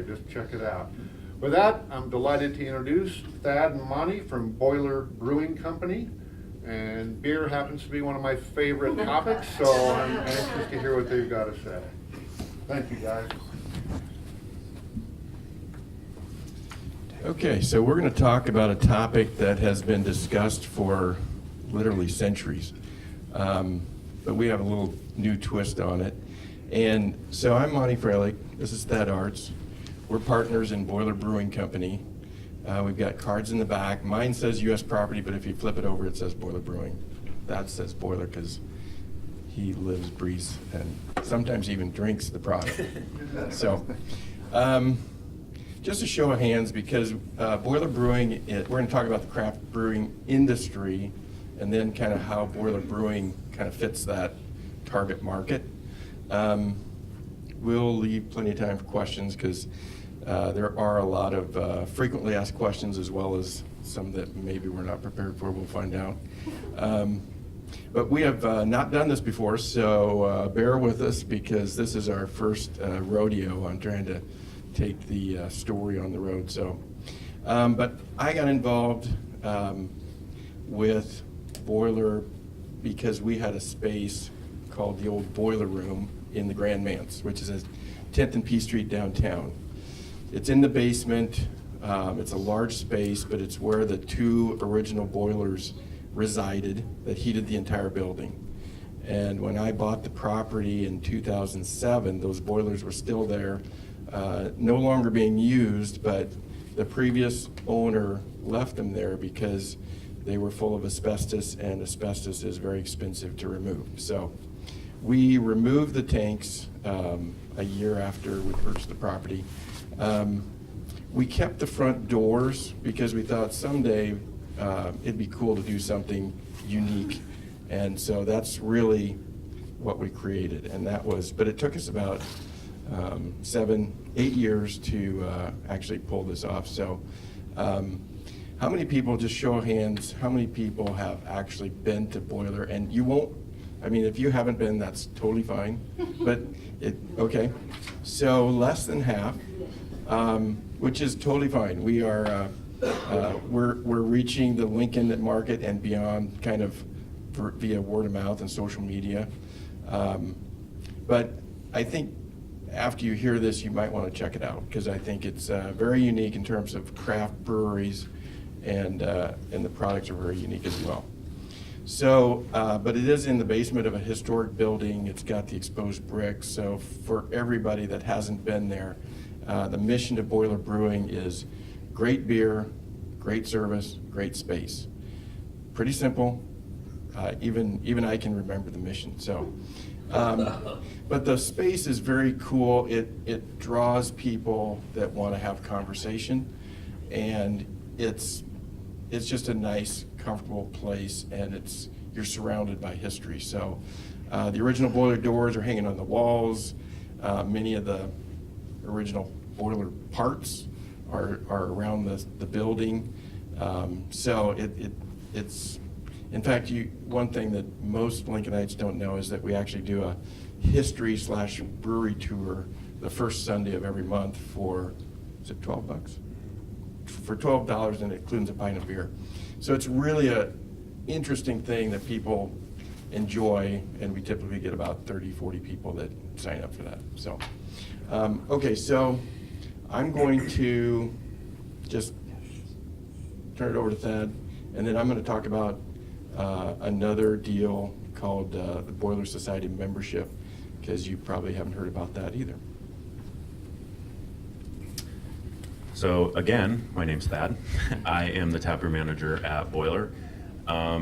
Just check it out. With that, I'm delighted to introduce Thad and Monte from Boiler Brewing Company. And beer happens to be one of my favorite topics, so I'm anxious to hear what they've got to say. Thank you, guys. Okay, so we're going to talk about a topic that has been discussed for literally centuries. But we have a little new twist on it. And so I'm Monte Froehlich. This is Thad Aerts. We're partners in Boiler Brewing Company. We've got cards in the back. Mine says U.S. Property, but if you flip it over, it says Boiler Brewing. That says Boiler because he lives, breathes, and sometimes even drinks the product. So, just a show of hands, because Boiler Brewing, we're going to talk about the craft brewing industry and then kind of how Boiler Brewing kind of fits that target market. We'll leave plenty of time for questions because there are a lot of frequently asked questions, as well as some that maybe we're not prepared for. We'll find out. But we have not done this before, so bear with us, because this is our first rodeo on trying to take the story on the road. So, but I got involved with Boiler because we had a space called the old Boiler Room in the Grand Manse, which is at 10th and P Street downtown. It's in the basement. It's a large space, but it's where the two original boilers resided that heated the entire building. And when I bought the property in 2007, those boilers were still there, no longer being used, but the previous owner left them there because they were full of asbestos, and asbestos is very expensive to remove. So we removed the tanks a year after we purchased the property. We kept the front doors because we thought someday it'd be cool to do something unique. And so that's really what we created. And that was, but it took us about 7-8 years to actually pull this off. So how many people, just show of hands, how many people have actually been to Boiler? And you won't, I mean, if you haven't been, that's totally fine, but okay. So less than half, which is totally fine. We are, we're reaching the Lincoln market and beyond, kind of via word of mouth and social media. But I think after you hear this, you might want to check it out, because I think it's very unique in terms of craft breweries, and the products are very unique as well. So, but it is in the basement of a historic building. It's got the exposed bricks. So for everybody that hasn't been there, the mission of Boiler Brewing is great beer, great service, great space. Pretty simple. Even I can remember the mission. So, but the space is very cool. It draws people that want to have conversation, and it's just a nice, comfortable place, and you're surrounded by history. So the original boiler doors are hanging on the walls. Many of the original boiler parts are around the building. So it's in fact, one thing that most Lincolnites don't know is that we actually do a history/brewery tour the first Sunday of every month for, is it $12? For $12, and it includes a pint of beer. So it's really a interesting thing that people enjoy, and we typically get about 30-40 people that sign up for that. So okay, so I'm going to just turn it over to Thad, and then I'm going to talk about another deal called the Boiler Society membership, because you probably haven't heard about that either. So again, my name's Thad. I am the taproom manager at Boiler. A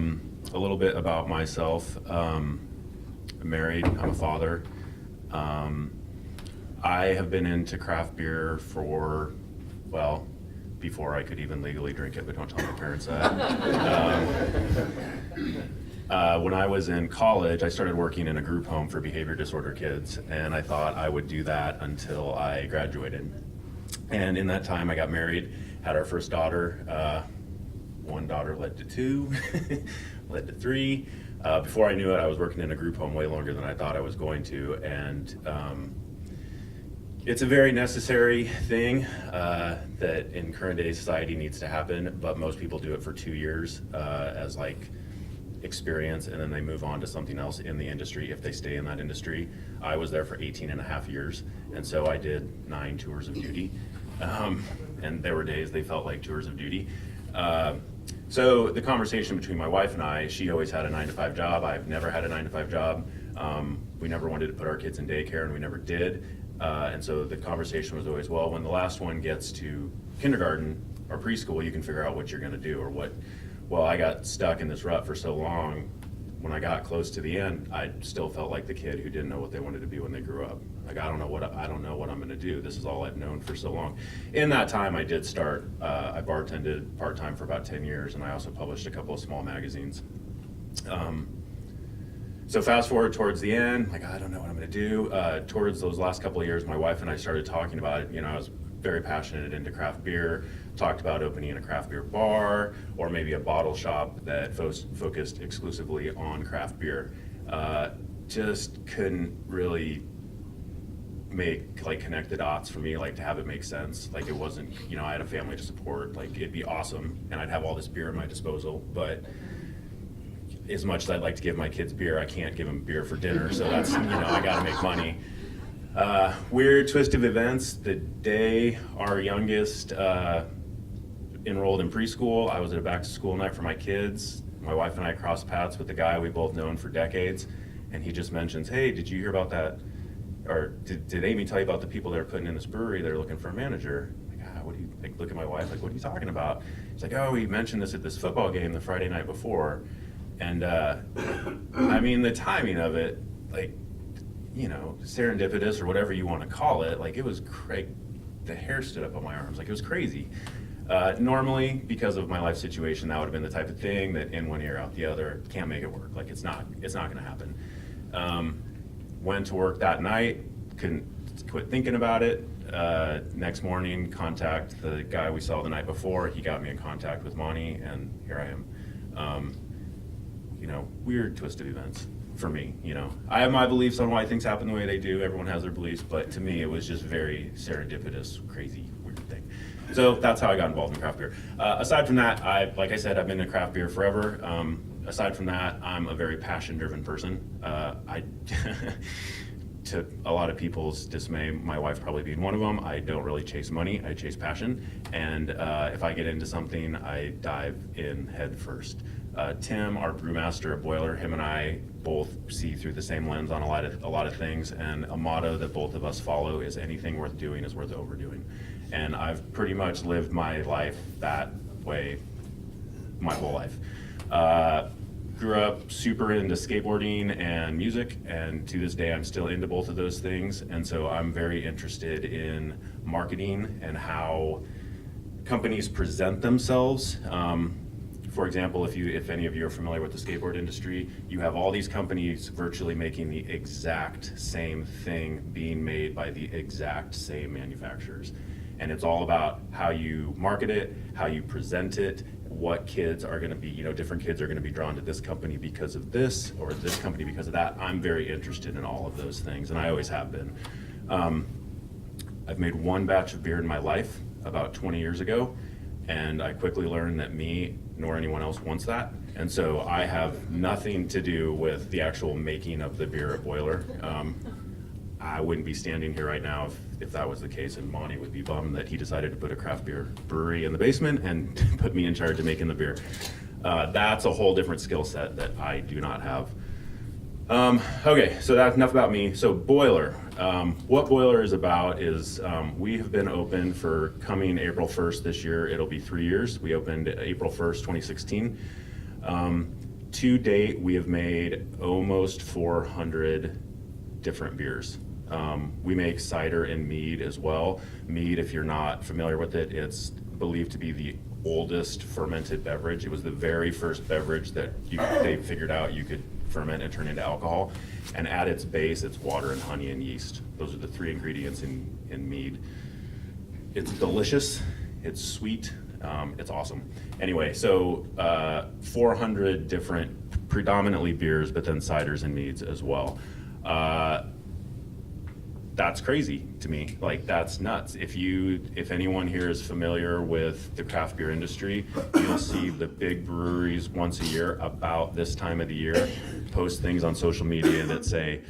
little bit about myself. I'm married, I'm a father. I have been into craft beer for, well, before I could even legally drink it, but don't tell my parents that. When I was in college, I started working in a group home for behavior disorder kids, and I thought I would do that until I graduated. And in that time, I got married, had our first daughter. One daughter led to two, led to three. Before I knew it, I was working in a group home way longer than I thought I was going to. And It's a very necessary thing that in current day society needs to happen, but most people do it for 2 years as like experience, and then they move on to something else in the industry if they stay in that industry. I was there for 18 and a half years, and so I did 9 tours of duty, and there were days they felt like tours of duty. So the conversation between my wife and I, she always had a 9-to-5 job. I've never had a 9-to-5 job. We never wanted to put our kids in daycare, and we never did. And so the conversation was always, well, when the last one gets to kindergarten or preschool, you can figure out what you're gonna do or what. Well, I got stuck in this rut for so long. When I got close to the end, I still felt like the kid who didn't know what they wanted to be when they grew up. Like, I don't know what I'm gonna do. This is all I've known for so long. In that time, I did start, I bartended part-time for about 10 years, and I also published a couple of small magazines. So fast forward towards the end, like, I don't know what I'm gonna do. Towards those last couple of years, my wife and I started talking about it. You know, I was very passionate into craft beer, talked about opening a craft beer bar or maybe a bottle shop that focused exclusively on craft beer. Just couldn't really connect the dots for me, like to have it make sense. Like it wasn't, you know, I had a family to support, like it'd be awesome and I'd have all this beer at my disposal, but as much as I'd like to give my kids beer, I can't give them beer for dinner, so that's, you know, I gotta make money. Weird twist of events, the day our youngest enrolled in preschool, I was at a back to school night for my kids. My wife and I crossed paths with a guy we both known for decades, and he just mentions, hey, did you hear about that? Or did Amy tell you about the people they're putting in this brewery? They're looking for a manager. I'm like, what do you, like, look at my wife, like, what are you talking about? He's like, oh, we mentioned this at this football game the Friday night before. And I mean, the timing of it, like, you know, serendipitous or whatever you want to call it, like it was the hair stood up on my arms, like it was crazy. Normally, because of my life situation, that would have been the type of thing that in one ear out the other, can't make it work. Like it's not gonna happen. Went to work that night, couldn't quit thinking about it. Next morning, contact the guy we saw the night before. He got me in contact with Monte, and here I am. You know, weird twist of events for me, you know. I have my beliefs on why things happen the way they do. Everyone has their beliefs, but to me, it was just very serendipitous, crazy, weird thing. So that's how I got involved in craft beer. Aside from that, like I said, I've been in craft beer forever. Aside from that, I'm a very passion-driven person. To a lot of people's dismay, my wife probably being one of them, I don't really chase money, I chase passion. And if I get into something, I dive in head first. Tim, our brewmaster at Boiler, him and I both see through the same lens on a lot of things, and a motto that both of us follow is anything worth doing is worth overdoing. And I've pretty much lived my life that way my whole life. Grew up super into skateboarding and music, and to this day I'm still into both of those things, and so I'm very interested in marketing and how companies present themselves. For example, if any of you are familiar with the skateboard industry, you have all these companies virtually making the exact same thing being made by the exact same manufacturers. And it's all about how you market it, how you present it, what kids are gonna be, you know, different kids are gonna be drawn to this company because of this, or this company because of that. I'm very interested in all of those things, and I always have been. I've made one batch of beer in my life about 20 years ago, and I quickly learned that me nor anyone else wants that. And so I have nothing to do with the actual making of the beer at Boiler. I wouldn't be standing here right now if that was the case, and Monte would be bummed that he decided to put a craft beer brewery in the basement and put me in charge of making the beer. That's a whole different skill set that I do not have. Okay, so that's enough about me. So Boiler, what Boiler is about is we have been open for coming April 1st this year. It'll be 3 years. We opened April 1st, 2016. To date, we have made almost 400 different beers. We make cider and mead as well. Mead, if you're not familiar with it, it's believed to be the oldest fermented beverage. It was the very first beverage that they figured out you could ferment and turn into alcohol. And at its base, it's water and honey and yeast. Those are the three ingredients in mead. It's delicious, it's sweet, it's awesome. Anyway, so 400 different, predominantly beers, but then ciders and meads as well. that's crazy to me. Like, that's nuts. If anyone here is familiar with the craft beer industry, you'll see the big breweries once a year about this time of the year post things on social media that say,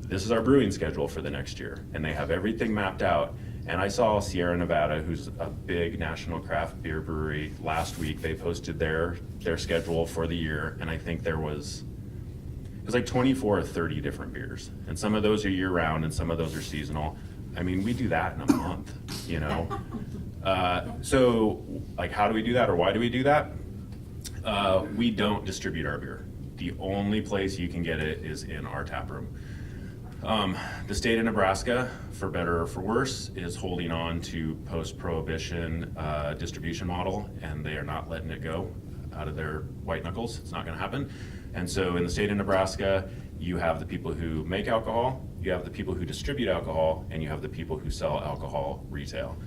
this is our brewing schedule for the next year. And they have everything mapped out. And I saw Sierra Nevada, who's a big national craft beer brewery, last week. They posted their schedule for the year, and I think it was like 24 or 30 different beers. And some of those are year round and some of those are seasonal. I mean, we do that in a month, you know? So, like, how do we do that, or why do we do that? We don't distribute our beer. The only place you can get it is in our tap room. The state of Nebraska, for better or for worse, is holding on to post-prohibition distribution model, and they are not letting it go out of their white knuckles. It's not going to happen. And so in the state of Nebraska, you have the people who make alcohol, you have the people who distribute alcohol, and you have the people who sell alcohol retail.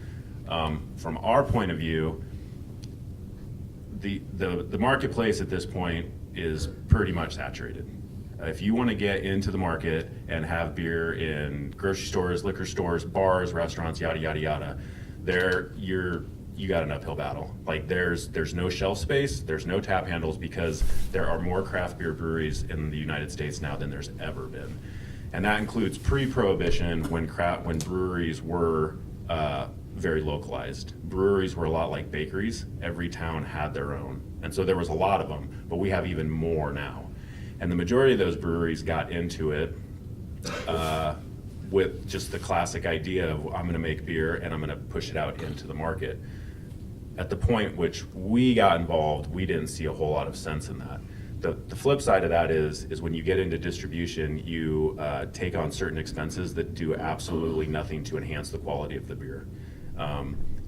From our point of view, the marketplace at this point is pretty much saturated. If you want to get into the market and have beer in grocery stores, liquor stores, bars, restaurants, yada yada yada, you got an uphill battle. Like, there's no shelf space, there's no tap handles, because there are more craft beer breweries in the United States now than there's ever been, and that includes pre-prohibition, when breweries were very localized. Breweries were a lot like bakeries. Every town had their own, and so there was a lot of them, but we have even more now. And the majority of those breweries got into it with just the classic idea of, I'm going to make beer and I'm going to push it out into the market. At the point which we got involved, we didn't see a whole lot of sense in that. The flip side of that is when you get into distribution, you take on certain expenses that do absolutely nothing to enhance the quality of the beer.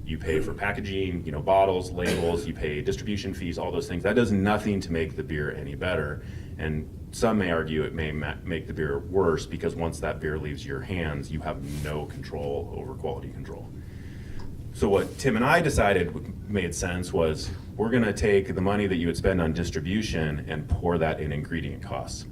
You pay for packaging, bottles, labels, you pay distribution fees, all those things. That does nothing to make the beer any better. And some may argue it may make the beer worse, because once that beer leaves your hands, you have no control over quality control. So what Tim and I decided made sense was, we're going to take the money that you would spend on distribution and pour that in ingredient costs.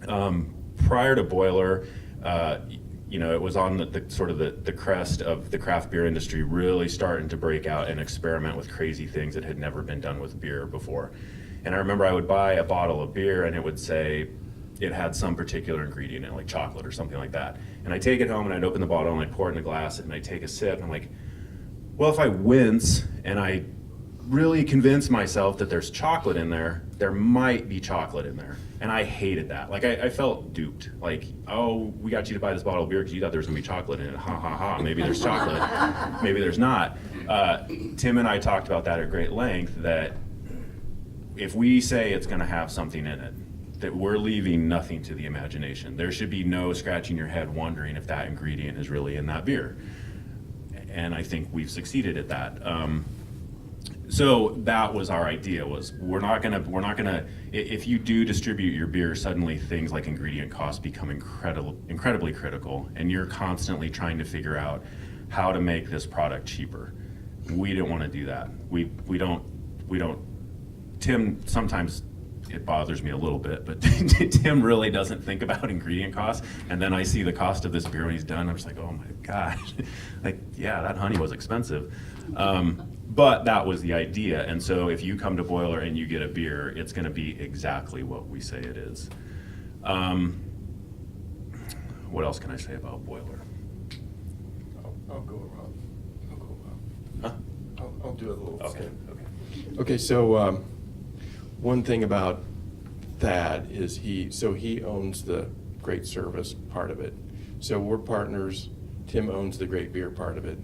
Prior to Boiler, it was on the sort of the crest of the craft beer industry really starting to break out and experiment with crazy things that had never been done with beer before. And I remember I would buy a bottle of beer and it would say it had some particular ingredient in it, like chocolate or something like that. And I'd take it home and I'd open the bottle and I'd pour it in a glass and I'd take a sip and I'm like, well, if I wince and I really convince myself that there's chocolate in there, there might be chocolate in there. And I hated that. Like, I felt duped. Like, oh, we got you to buy this bottle of beer because you thought there was gonna be chocolate in it. Ha ha ha, maybe there's chocolate, maybe there's not. Tim and I talked about that at great length, that if we say it's gonna have something in it, that we're leaving nothing to the imagination. There should be no scratching your head wondering if that ingredient is really in that beer. And I think we've succeeded at that. So that was our idea, was we're not gonna, if you do distribute your beer, suddenly things like ingredient costs become incredibly critical, and you're constantly trying to figure out how to make this product cheaper. We didn't want to do that. We don't, Tim, sometimes it bothers me a little bit, but Tim really doesn't think about ingredient costs. And then I see the cost of this beer when he's done, I'm just like, oh my gosh, like, yeah, that honey was expensive. But that was the idea. And so if you come to Boiler and you get a beer, it's gonna be exactly what we say it is. What else can I say about Boiler? I'll go, Rob. Huh? I'll do a little. Okay. Okay, so one thing about Thad is he owns the great service part of it. So we're partners. Tim owns the great beer part of it.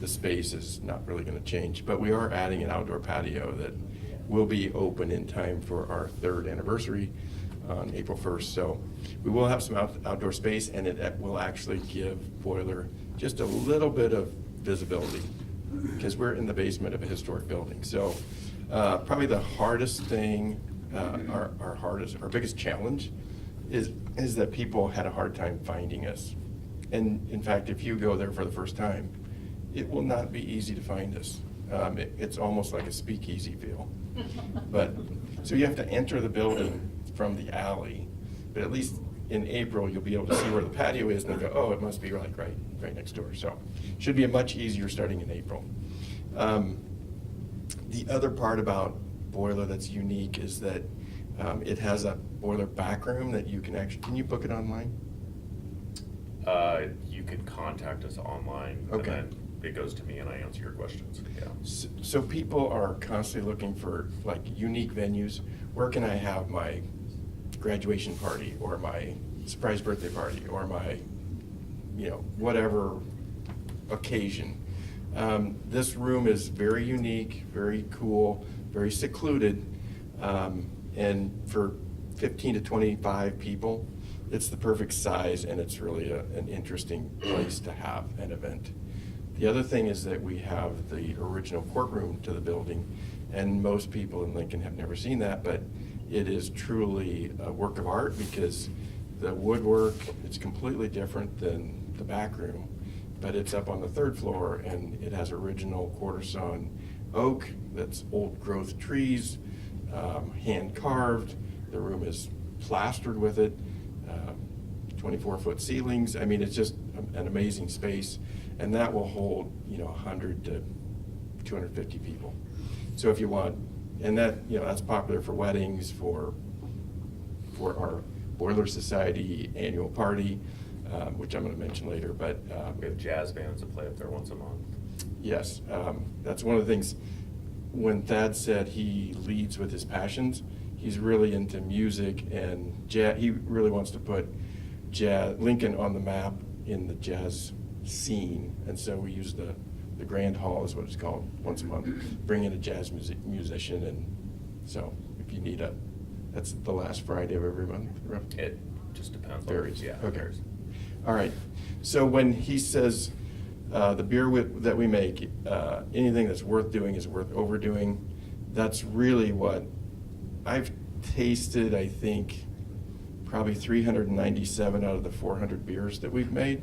The space is not really going to change, but we are adding an outdoor patio that will be open in time for our 3rd anniversary on April 1st. So we will have some outdoor space, and it will actually give Boiler just a little bit of visibility, because we're in the basement of a historic building. So probably the hardest thing, our biggest challenge is that people had a hard time finding us. And in fact, if you go there for the first time, it will not be easy to find us. It's almost like a speakeasy feel. But so you have to enter the building from the alley, but at least in April, you'll be able to see where the patio is and go, oh, it must be like right next door. So should be a much easier starting in April. The other part about boiler that's unique is that it has a boiler back room that you can actually, can you book it online? You can contact us online, and Okay. then it goes to me and I answer your questions, yeah. So people are constantly looking for like unique venues. Where can I have my graduation party or my surprise birthday party or my, whatever occasion? This room is very unique, very cool, very secluded, and for 15 to 25 people, it's the perfect size, and it's really an interesting place to have an event. The other thing is that we have the original courtroom to the building, and most people in Lincoln have never seen that, but it is truly a work of art because the woodwork, it's completely different than the back room, but it's up on the 3rd floor, and it has original quarter-sawn oak, that's old growth trees, hand carved. The room is plastered with it, 24-foot ceilings. I mean, it's just an amazing space, and that will hold 100 to 250 people. So if you want, and that that's popular for weddings, for our Boiler Society annual party, which I'm going to mention later. But We have jazz bands that play up there once a month. yes, that's one of the things. When Thad said he leads with his passions, he's really into music and jazz. He really wants to put Lincoln on the map in the jazz scene, and so we use the Grand Hall is what it's called once a month. Bring in a jazz musician, and so if you need that's the last Friday of every month. It just depends. Varies. Yeah, it Okay. varies. All right. So when he says the beer that we make, anything that's worth doing is worth overdoing, that's really what I've tasted. I think probably 397 out of the 400 beers that we've made.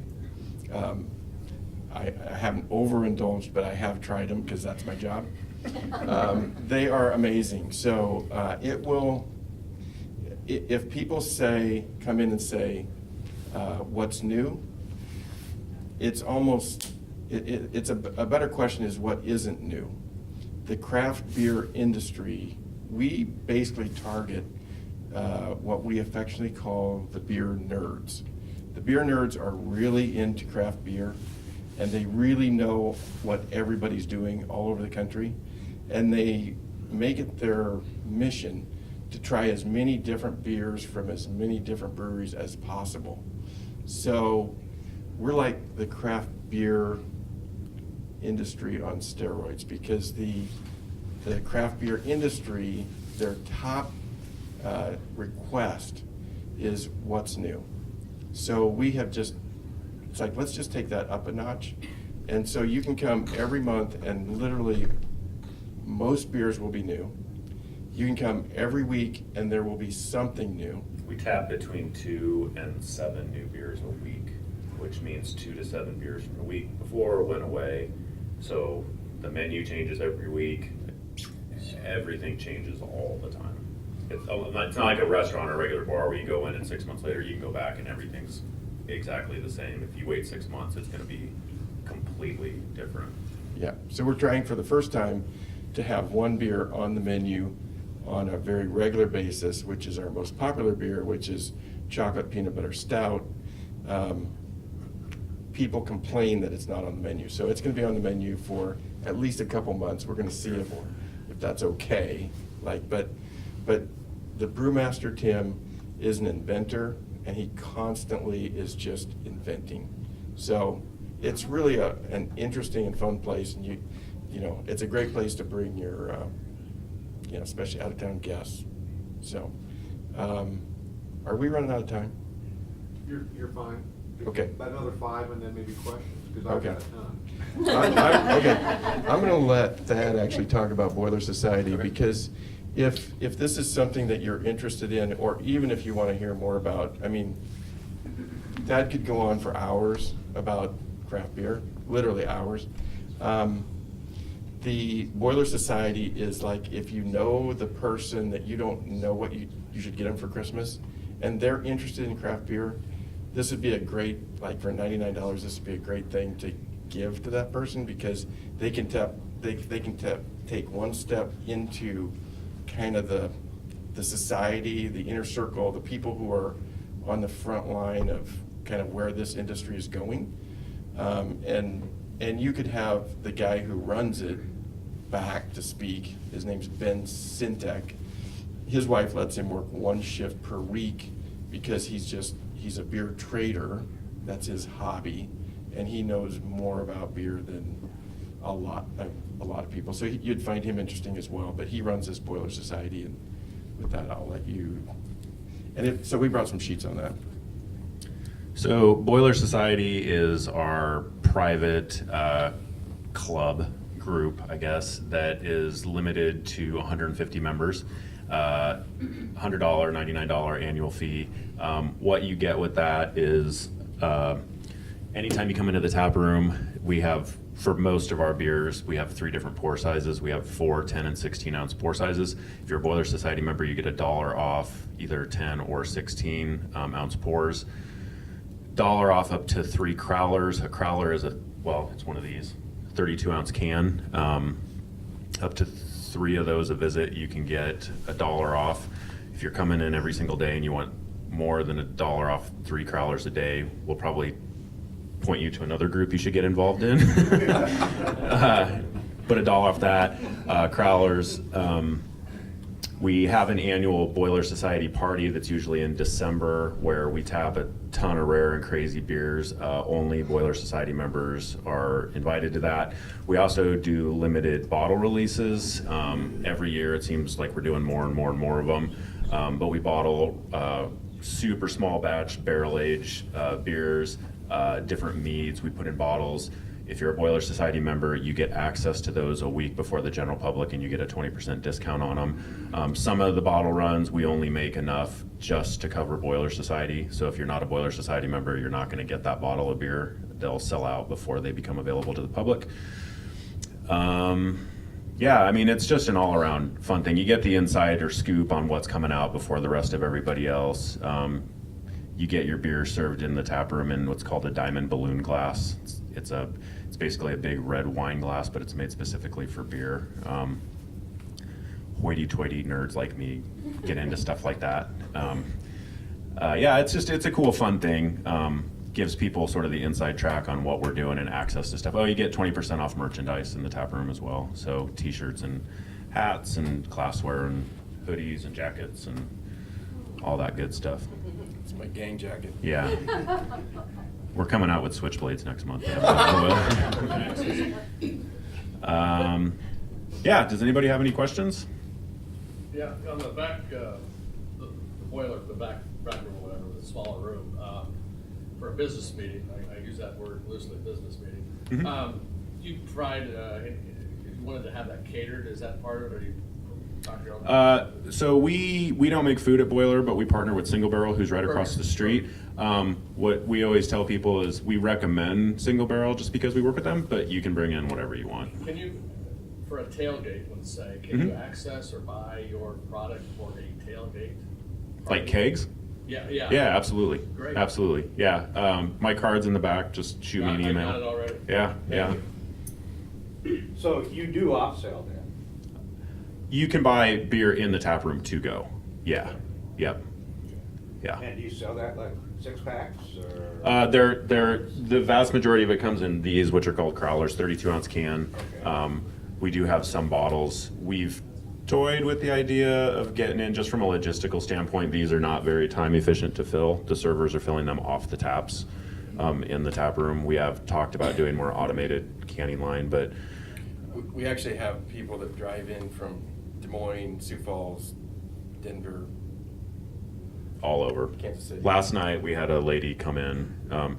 I haven't overindulged, but I have tried them because that's my job. They are amazing. So if people come in and say, what's new, it's almost, it's a better question is what isn't new. The craft beer industry, we basically target what we affectionately call the beer nerds. The beer nerds are really into craft beer, and they really know what everybody's doing all over the country, and they make it their mission to try as many different beers from as many different breweries as possible. So we're like the craft beer industry on steroids, because the craft beer industry, their top request is what's new. So we have it's like, let's just take that up a notch. And so you can come every month, and literally most beers will be new. You can come every week and there will be something new. We tap between 2 and 7 new beers a week, which means 2 to 7 beers from a week. Before it went away, so the menu changes every week. Everything changes all the time. It's not like a restaurant or a regular bar where you go in and 6 months later you can go back and everything's exactly the same. If you wait 6 months, it's going to be completely different. Yeah, so we're trying for the first time to have one beer on the menu on a very regular basis, which is our most popular beer, which is chocolate peanut butter stout. People complain that it's not on the menu, so it's going to be on the menu for at least a couple months. We're going to see if that's okay. But the brewmaster Tim is an inventor, and he constantly is just inventing. So it's really an interesting and fun place, and it's a great place to bring your especially out of town guests. So are we running out of time? You're fine. Okay. About another 5 and then maybe questions, because I've got a ton. Okay, I'm gonna let Thad actually talk about Boiler Society, because if this is something that you're interested in, or even if you want to hear more about, Thad could go on for hours about craft beer, literally hours. The Boiler Society is like if you know the person that you don't know what you should get them for Christmas, and they're interested in craft beer, this would be a great, like for $99, this would be a great thing to give to that person, because they can take one step into kind of the society, the inner circle, the people who are on the front line of kind of where this industry is going. And you could have the guy who runs it back to speak. His name's Ben Sintek. His wife lets him work one shift per week because he's a beer trader. That's his hobby, and he knows more about beer than a lot of people. So you'd find him interesting as well. But he runs this Boiler Society, and with that, I'll let you. And so we brought some sheets on that. So Boiler Society is our private club group, I guess, that is limited to 150 members. $100, $99 annual fee. What you get with that is anytime you come into the tap room, we have, for most of our beers, we have 3 different pour sizes. We have 4, 10, and 16 ounce pour sizes. If you're a Boiler Society member, you get $1 off either 10 or 16 ounce pours. $1 off up to 3 crowlers. A crowler is it's one of these 32 ounce can. Up to 3 of those a visit, you can get $1 off. If you're coming in every single day and you want more than $1 off 3 crowlers a day, we'll probably point you to another group you should get involved in. But $1 off that. Crowlers. We have an annual Boiler Society party that's usually in December, where we tap a ton of rare and crazy beers. Only Boiler Society members are invited to that. We also do limited bottle releases. Every year it seems like we're doing more and more and more of them. But we bottle super small batch barrel aged beers, different meads we put in bottles. If you're a Boiler Society member, you get access to those a week before the general public, and you get a 20% discount on them. Some of the bottle runs, we only make enough just to cover Boiler Society. So if you're not a Boiler Society member, you're not going to get that bottle of beer. They'll sell out before they become available to the public. Yeah, I mean, it's just an all-around fun thing. You get the insider scoop on what's coming out before the rest of everybody else. You get your beer served in the tap room in what's called a diamond balloon glass. It's basically a big red wine glass, but it's made specifically for beer. Hoity-toity nerds like me get into stuff like that. Yeah, it's a cool, fun thing. Gives people sort of the inside track on what we're doing and access to stuff. Oh, you get 20% off merchandise in the tap room as well. So t-shirts and hats and glassware and hoodies and jackets and all that good stuff. It's my gang jacket. Yeah. We're coming out with switchblades next month. Yeah, does anybody have any questions? Yeah, on the back, the boiler, the back room or whatever, the smaller room, for a business meeting, I use that word loosely, business meeting. Mhm. You provide, if you wanted to have that catered, is that part of it, or you talk your own? So we don't make food at Boiler, but we partner with Single Barrel, who's right across the street. What we always tell people is we recommend Single Barrel just because we work with them, but you can bring in whatever you want. Can you, for a tailgate, let's say, can you access or buy your product for a tailgate? Like kegs? Yeah, yeah. Yeah, absolutely. Great. Absolutely. Yeah. My card's in the back. Just shoot me an email. I got it already. Yeah, yeah. So you do off-sale then? You can buy beer in the tap room to go. Yeah. Yep. Yeah. And do you sell that like 6-packs or? The vast majority of it comes in these, which are called crowlers, 32 ounce can. Okay. We do have some bottles. We've toyed with the idea of getting in just from a logistical standpoint. These are not very time efficient to fill. The servers are filling them off the taps in the tap room. We have talked about doing more automated canning line, but We actually have people that drive in from Des Moines, Sioux Falls, Denver, all over. Kansas City. Last night we had a lady come in.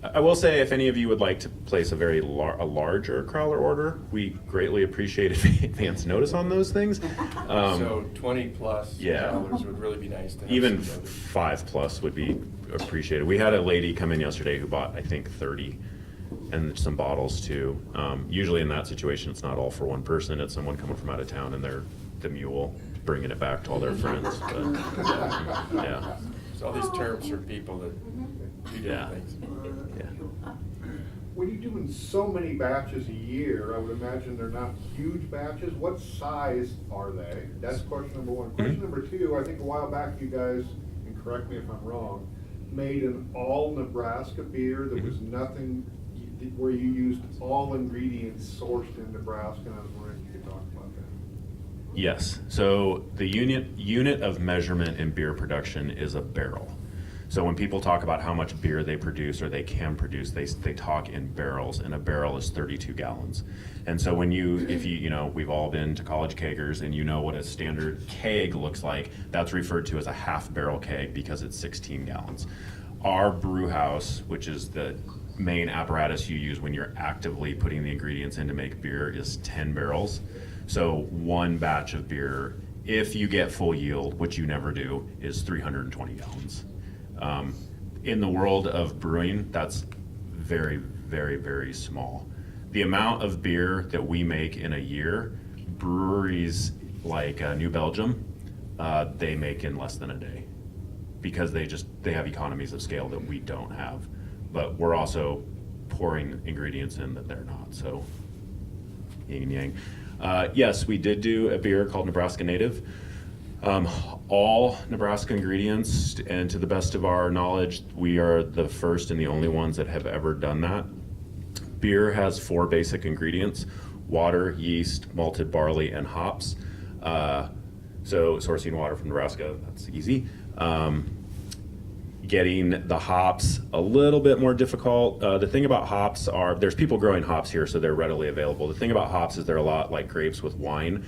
I will say, if any of you would like to place a very larger crowler order, we greatly appreciate advance notice on those things. So 20 plus yeah. dollars would really be nice to have. Even some other- 5+ would be appreciated. We had a lady come in yesterday who bought, I think, 30 and some bottles too. Usually in that situation, it's not all for one person. It's someone coming from out of town and they're the mule bringing it back to all their friends. But, yeah. all these terms for people that do Yeah. different things. Yeah. When you're doing so many batches a year, I would imagine they're not huge batches. What size are they? That's question number one. Question number two, I think a while back you guys, and correct me if I'm wrong, made an all Nebraska beer that was nothing, where you used all ingredients sourced in Nebraska, and I was wondering if you could talk about that. Yes. So the unit of measurement in beer production is a barrel. So when people talk about how much beer they produce or they can produce, they talk in barrels, and a barrel is 32 gallons. And so if you know, we've all been to college kegers, and you know what a standard keg looks like, that's referred to as a half barrel keg because it's 16 gallons. Our brew house, which is the main apparatus you use when you're actively putting the ingredients in to make beer, is 10 barrels. So one batch of beer, if you get full yield, which you never do, is 320 gallons. In the world of brewing, that's very, very, very small. The amount of beer that we make in a year, breweries like New Belgium, they make in less than a day, because they have economies of scale that we don't have. But we're also pouring ingredients in that they're not, so yin and yang. Yes, we did do a beer called Nebraska Native. All Nebraska ingredients, and to the best of our knowledge, we are the first and the only ones that have ever done that. Beer has 4 basic ingredients: water, yeast, malted barley, and hops. So sourcing water from Nebraska, that's easy. Getting the hops a little bit more difficult. The thing about hops there's people growing hops here, so they're readily available. The thing about hops is they're a lot like grapes with wine.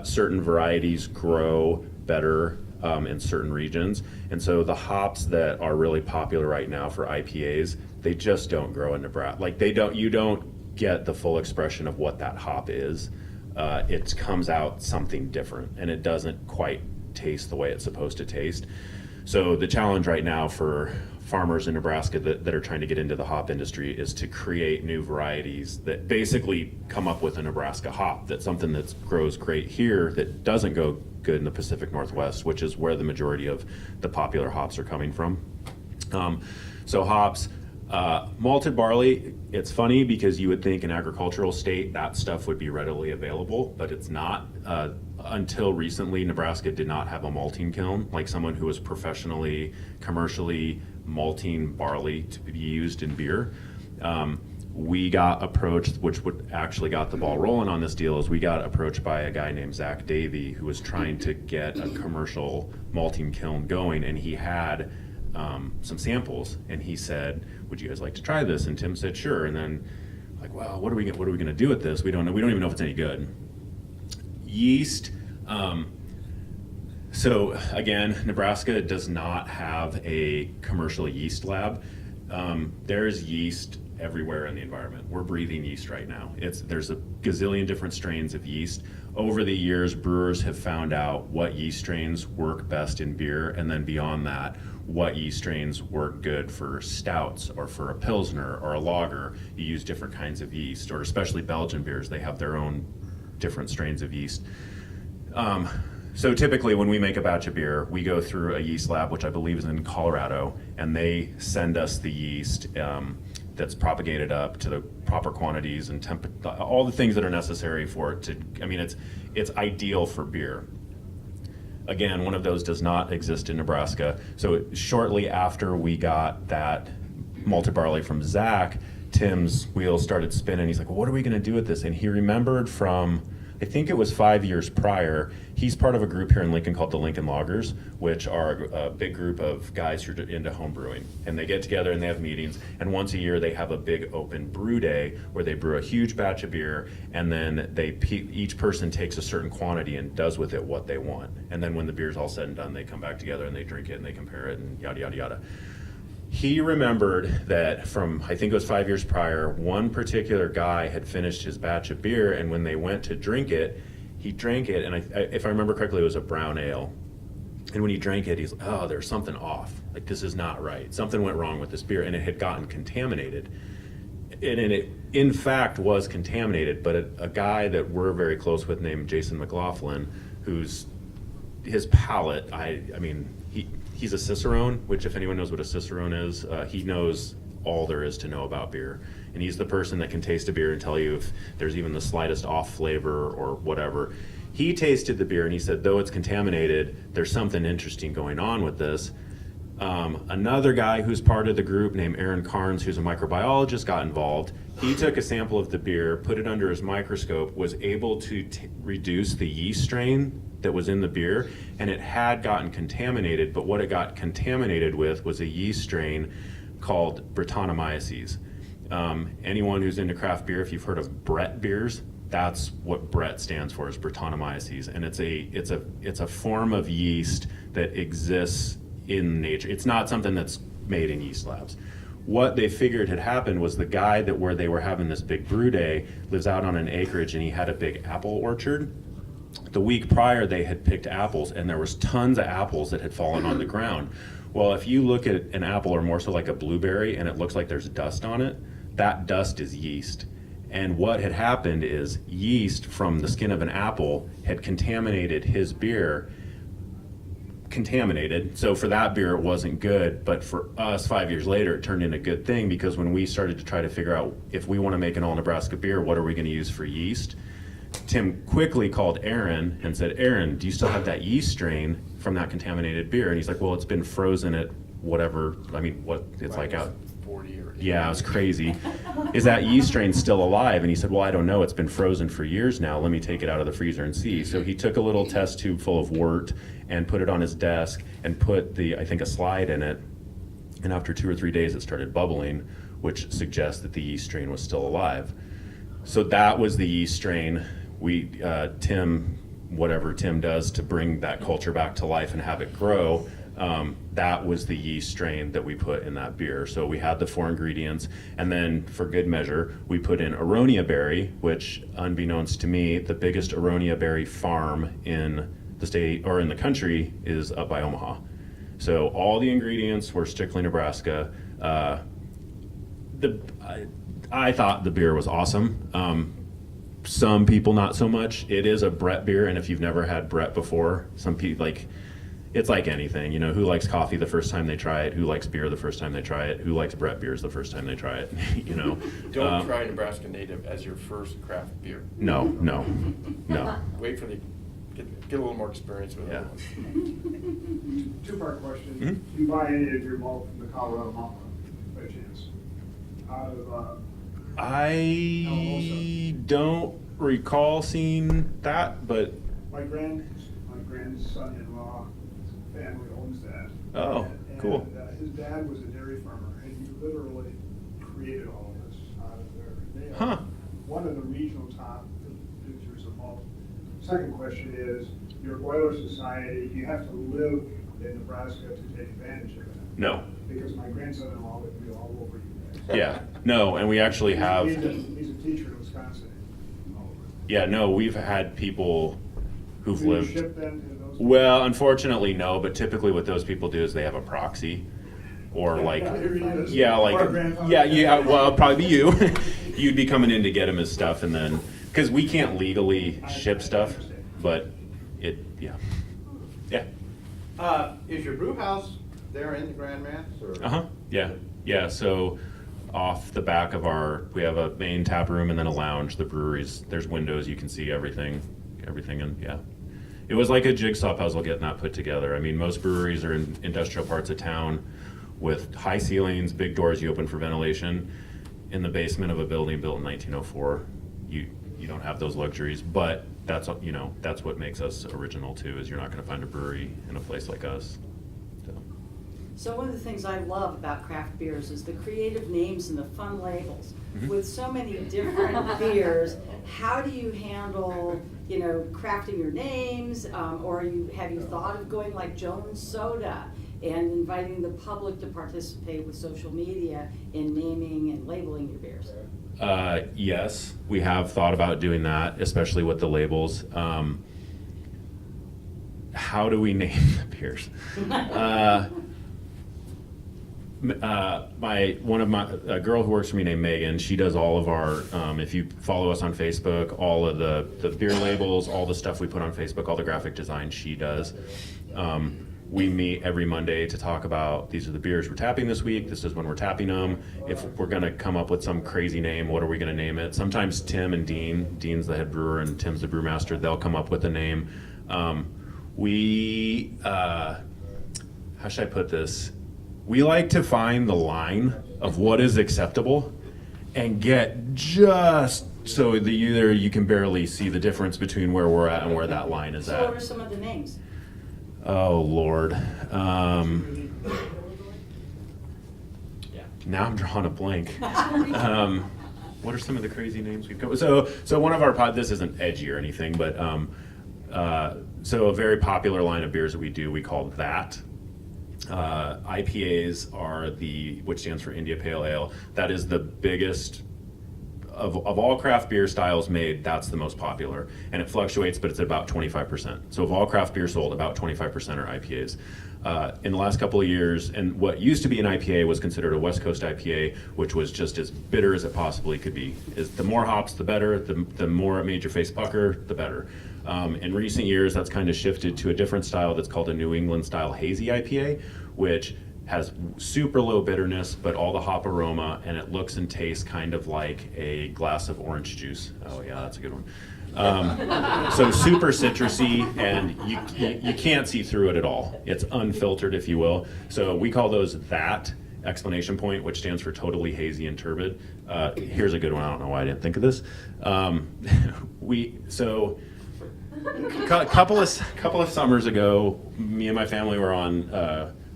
Certain varieties grow better in certain regions, and so the hops that are really popular right now for IPAs, they just don't grow in Nebraska. Like you don't get the full expression of what that hop is. It comes out something different, and it doesn't quite taste the way it's supposed to taste. So the challenge right now for farmers in Nebraska that are trying to get into the hop industry is to create new varieties that basically come up with a Nebraska hop. That's something that grows great here that doesn't go good in the Pacific Northwest, which is where the majority of the popular hops are coming from. So hops, malted barley, it's funny because you would think in agricultural state that stuff would be readily available, but it's not. Until recently, Nebraska did not have a malting kiln, like someone who was professionally, commercially malting barley to be used in beer. We got approached, which would actually got the ball rolling on this deal, is we got approached by a guy named Zach Davey, who was trying to get a commercial malting kiln going, and he had some samples, and he said, "Would you guys like to try this?" And Tim said, "Sure." And then, like, well, what are we going to do with this? We don't know. We don't even know if it's any good. Yeast. So again, Nebraska does not have a commercial yeast lab. There's yeast everywhere in the environment. We're breathing yeast right now. There's a gazillion different strains of yeast. Over the years, brewers have found out what yeast strains work best in beer, and then beyond that, what yeast strains work good for stouts or for a pilsner or a lager. You use different kinds of yeast, or especially Belgian beers, they have their own different strains of yeast. So typically when we make a batch of beer, we go through a yeast lab, which I believe is in Colorado, and they send us the yeast that's propagated up to the proper quantities and all the things that are necessary for it to, I mean, it's ideal for beer. Again, one of those does not exist in Nebraska. So shortly after we got that malted barley from Zach, Tim's wheels started spinning. He's like, well, what are we going to do with this? And he remembered from, I think it was 5 years prior, he's part of a group here in Lincoln called the Lincoln Loggers, which are a big group of guys who are into home brewing. And they get together and they have meetings. And once a year, they have a big open brew day where they brew a huge batch of beer. And then each person takes a certain quantity and does with it what they want. And then when the beer's all said and done, they come back together and they drink it and they compare it and yada, yada, yada. He remembered that from, I think it was 5 years prior, one particular guy had finished his batch of beer, and when they went to drink it, he drank it, and if I remember correctly, it was a brown ale. And when he drank it, he's like, oh, there's something off. Like, this is not right. Something went wrong with this beer, and it had gotten contaminated. And it, in fact, was contaminated, but a guy that we're very close with named Jason McLaughlin, his palate, I mean, he's a Cicerone, which if anyone knows what a Cicerone is, he knows all there is to know about beer. And he's the person that can taste a beer and tell you if there's even the slightest off flavor or whatever. He tasted the beer and he said, though it's contaminated, there's something interesting going on with this. Another guy who's part of the group named Aaron Carnes, who's a microbiologist, got involved. He took a sample of the beer, put it under his microscope, was able to reduce the yeast strain that was in the beer, and it had gotten contaminated, but what it got contaminated with was a yeast strain called Brettanomyces. Anyone who's into craft beer, if you've heard of Brett beers, that's what Brett stands for, is Brettanomyces, and it's a form of yeast that exists in nature. It's not something that's made in yeast labs. What they figured had happened was the guy that where they were having this big brew day lives out on an acreage and he had a big apple orchard. The week prior they had picked apples and there was tons of apples that had fallen on the ground. Well, if you look at an apple or more so like a blueberry and it looks like there's dust on it, that dust is yeast. And what had happened is yeast from the skin of an apple had contaminated his beer. So for that beer it wasn't good, but for us 5 years later it turned into a good thing, because when we started to try to figure out if we want to make an all Nebraska beer, what are we going to use for yeast, Tim quickly called Aaron and said, Aaron, do you still have that yeast strain from that contaminated beer? And he's like, well, it's been frozen at whatever, I mean, what it's like out 40 or yeah, it was crazy. Is that yeast strain still alive? And he said, well, I don't know. It's been frozen for years now. Let me take it out of the freezer and see. So he took a little test tube full of wort and put it on his desk and put I think a slide in it. And after 2 or 3 days, it started bubbling, which suggests that the yeast strain was still alive. So that was the yeast strain. Tim, whatever Tim does to bring that culture back to life and have it grow, that was the yeast strain that we put in that beer. So we had the 4 ingredients, and then for good measure, we put in aronia berry, which, unbeknownst to me, the biggest aronia berry farm in the state or in the country is up by Omaha. So all the ingredients were strictly Nebraska. I thought the beer was awesome. Some people not so much. It is a Brett beer, and if you've never had Brett before, some people it's like anything, you know, who likes coffee the first time they try it, who likes beer the first time they try it, who likes Brett beers the first time they try it, you know. Don't try Nebraska Native as your first craft beer. No. Wait for get a little more experience with Yeah. it. Two-part question. Mhm. Do you buy any of your malt from the Colorado Mountain by chance? Out of, I don't recall seeing that, but my grandson-in-law family owns that. Oh, cool. And his dad was a dairy farmer, and he literally created all of this out of there. They are Huh. one of the regional top producers of malt. Second question is, your boiler society, do you have to live in Nebraska to take advantage of it? no. Because my grandson-in-law would be all over you guys. Yeah, no, and we actually have. He's a teacher in Wisconsin. Yeah, no, we've had people who've Do you lived. ship them to those? Well, unfortunately, no. But typically, what those people do is they have a proxy, or like, Here he is. yeah, Our like, grandfather. yeah. Well, it'd probably be you. You'd be coming in to get him his stuff, and then because we can't legally ship stuff, but yeah. Is your brew house there in the Grand Manse, or? Yeah. So off the back of we have a main tap room and then a lounge. The breweries, there's windows, you can see everything, and yeah. It was like a jigsaw puzzle getting that put together. I mean, most breweries are in industrial parts of town with high ceilings, big doors you open for ventilation. In the basement of a building built in 1904, you don't have those luxuries, but that's what makes us original too, is you're not gonna find a brewery in a place like us. So one of the things I love about craft beers is the creative names and the fun labels. With so many different beers, how do you handle, crafting your names, or have you thought of going like Jones Soda and inviting the public to participate with social media in naming and labeling your beers? Yes, we have thought about doing that, especially with the labels. How do we name the beers? A girl who works for me named Megan, she does all of our, if you follow us on Facebook, all of the beer labels, all the stuff we put on Facebook, all the graphic design she does. We meet every Monday to talk about, these are the beers we're tapping this week, this is when we're tapping them. If we're gonna come up with some crazy name, what are we gonna name it? Sometimes Tim and Dean's the head brewer and Tim's the brewmaster, they'll come up with a name. How should I put this? We like to find the line of what is acceptable and get just so that you can barely see the difference between where we're at and where that line is So at. what are some of the names? Oh, Lord. Yeah. Now I'm drawing a blank. What are some of the crazy names we've got? So one of our this isn't edgy or anything, but so a very popular line of beers that we do, we call that. IPAs are which stands for India Pale Ale. That is the biggest of all craft beer styles made. That's the most popular, and it fluctuates, but it's at about 25%. So of all craft beer sold, about 25% are IPAs. In the last couple of years, and what used to be an IPA was considered a West Coast IPA, which was just as bitter as it possibly could be. The more hops, the better. The more it made your face pucker, the better. In recent years, that's kind of shifted to a different style that's called a New England style hazy IPA, which has super low bitterness, but all the hop aroma, and it looks and tastes kind of like a glass of orange juice. Oh yeah, that's a good one. So super citrusy, and you can't see through it at all. It's unfiltered, if you will. So we call those that, exclamation point, which stands for totally hazy and turbid. Here's a good one. I don't know why I didn't think of this. Couple of summers ago, me and my family were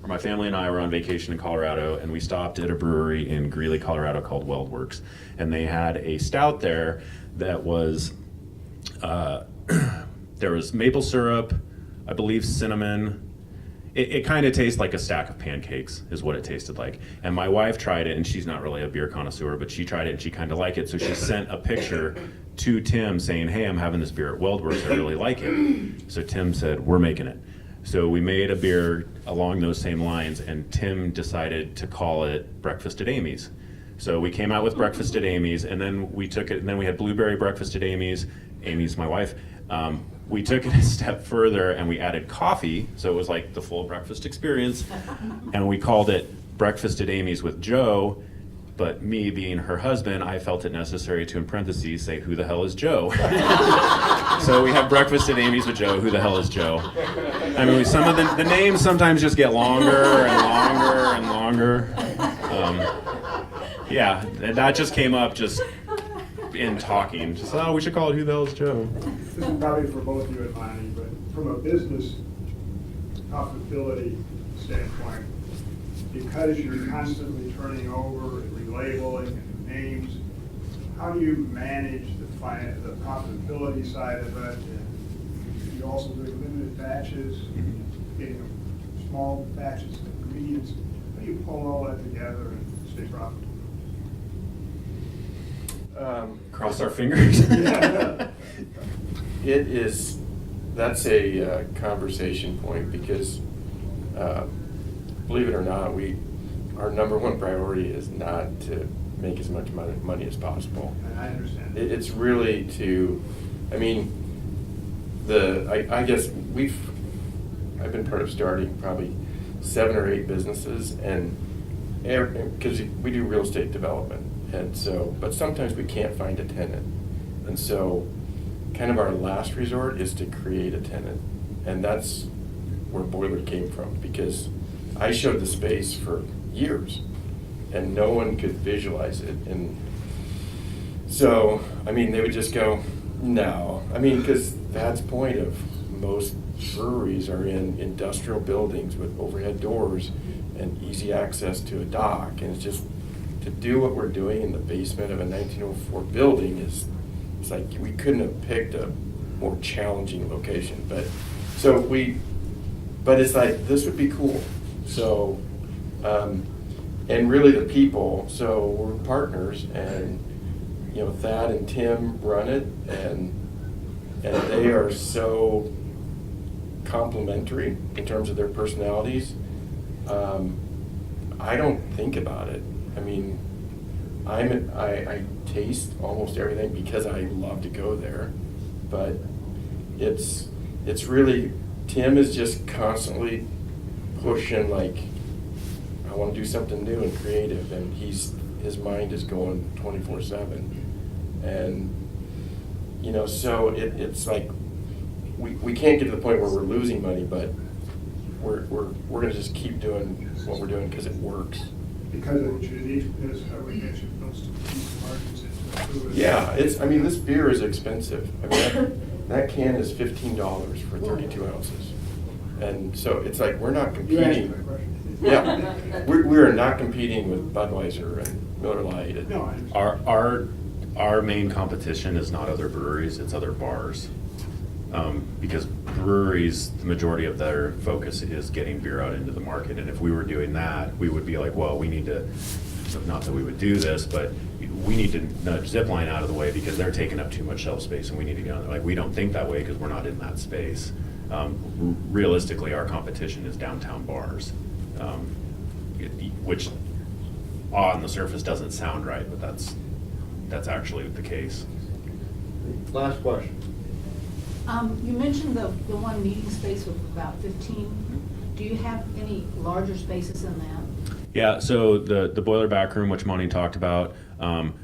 my family and I were on vacation in Colorado, and we stopped at a brewery in Greeley, Colorado called Weldworks, and they had a stout there that was there was maple syrup, I believe cinnamon. It kind of tastes like a stack of pancakes is what it tasted like. And my wife tried it, and she's not really a beer connoisseur, but she tried it and she kind of liked it. So she sent a picture to Tim saying, hey, I'm having this beer at Weldworks, I really like it. So Tim said, we're making it. So we made a beer along those same lines, and Tim decided to call it Breakfast at Amy's. So we came out with Breakfast at Amy's, and then we took it, and then we had Blueberry Breakfast at Amy's. Amy's my wife. We took it a step further, and we added coffee, so it was like the full breakfast experience, and we called it Breakfast at Amy's with Joe. But me being her husband, I felt it necessary to, in parentheses, say, who the hell is Joe? So we have Breakfast at Amy's with Joe. Who the hell is Joe? I mean, some of the names sometimes just get longer and longer and longer. Yeah, and that just came up just in talking. Just, oh, we should call it Who the hell is Joe? This is probably for both you and Monte, but from a business profitability standpoint, because you're constantly turning over and relabeling and names, how do you manage the profitability side of it? And you also do limited batches, getting small batches of ingredients. How do you pull all that together and stay profitable? Cross our fingers. That's a conversation point because, believe it or not, our number one priority is not to make as much money as possible. And I understand. It's really to, I mean, I guess I've been part of starting probably 7 or 8 businesses, and because we do real estate development, and so, but sometimes we can't find a tenant, and so kind of our last resort is to create a tenant, and that's where Boiler came from, because I showed the space for years and no one could visualize it. And so, I mean, they would just go, no. I mean, because that's the point of most breweries are in industrial buildings with overhead doors and easy access to a dock. And it's just, to do what we're doing in the basement of a 1904 building it's like we couldn't have picked a more challenging location. But it's like, this would be cool. So, and really the people, so we're partners, and, you know, Thad and Tim run it, and they are so complementary in terms of their personalities. I don't think about it. I mean, I taste almost everything because I love to go there, but it's really, Tim is just constantly pushing like, I want to do something new and creative, and his mind is going 24/7, and you know, so it's like we can't get to the point where we're losing money, but we're gonna just keep doing what we're doing because it works. Because of the uniqueness, I would guess it builds some decent margins into it. Yeah, I mean, this beer is expensive. I mean, that can is $15 for 32 ounces. And so it's like, we're not You answered my competing. question. Yeah, we are not competing with Budweiser and Miller Lite. and- No, I understand. Our main competition is not other breweries, it's other bars. Because breweries, the majority of their focus is getting beer out into the market, and if we were doing that, we would be like, well, we need to, not that we would do this, but we need to nudge Zipline out of the way because they're taking up too much shelf space and we need to get on, like, we don't think that way because we're not in that space. Realistically, our competition is downtown bars, which on the surface doesn't sound right, but that's actually the case. Last question. You mentioned the one meeting space with about 15. Do you have any larger spaces than that? Yeah, so the boiler back room, which Monte talked about,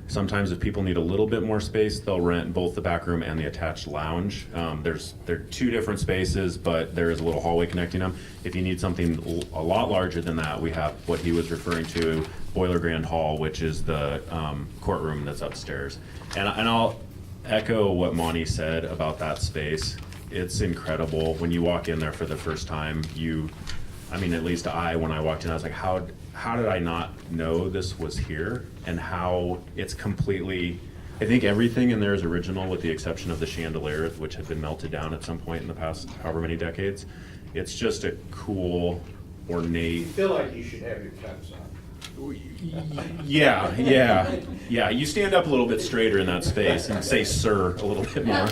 sometimes if people need a little bit more space, they'll rent both the back room and the attached lounge. They're two different spaces, but there is a little hallway connecting them. If you need something a lot larger than that, we have what he was referring to, Boiler Grand Hall, which is the courtroom that's upstairs. And I'll echo what Monte said about that space. It's incredible. When you walk in there for the first time, I mean, at least when I walked in, I was like, how did I not know this was here? And how it's completely, I think everything in there is original with the exception of the chandelier, which had been melted down at some point in the past however many decades. It's just a cool, You ornate, feel like you should have your cups on. yeah. You stand up a little bit straighter in that space and say "sir" a little bit more.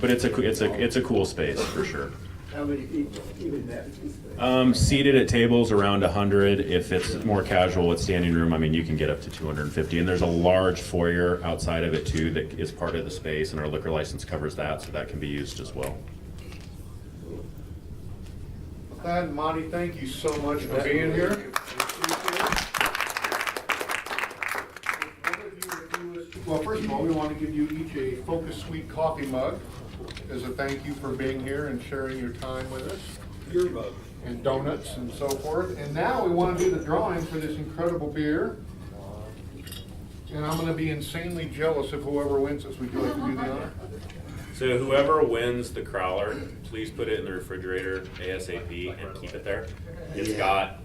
But it's a cool space for sure. How many people in that? Seated at tables around 100. If it's more casual with standing room, I mean, you can get up to 250. And there's a large foyer outside of it too that is part of the space, and our liquor license covers that, so that can be used as well. Thad and Monte, thank you so much for being here. Well, first of all, we want to give you each a Focus Sweet coffee mug as a thank you for being here and sharing your time with us. Your mug. And donuts and so forth. And now we want to do the drawing for this incredible beer. And I'm going to be insanely jealous of whoever wins this. Would you like to do the honor? So whoever wins the crowler, please put it in the refrigerator ASAP and keep it there. It's got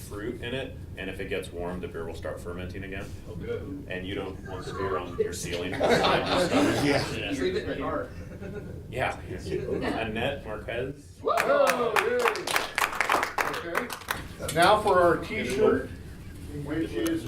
fruit in it, and if it gets warm, the beer will start fermenting again. Oh, good. And you don't want the beer on your ceiling. Yeah. Treat it in art. Yeah. Annette Marquez. Oh, yay. Okay. Now for our t-shirt, which is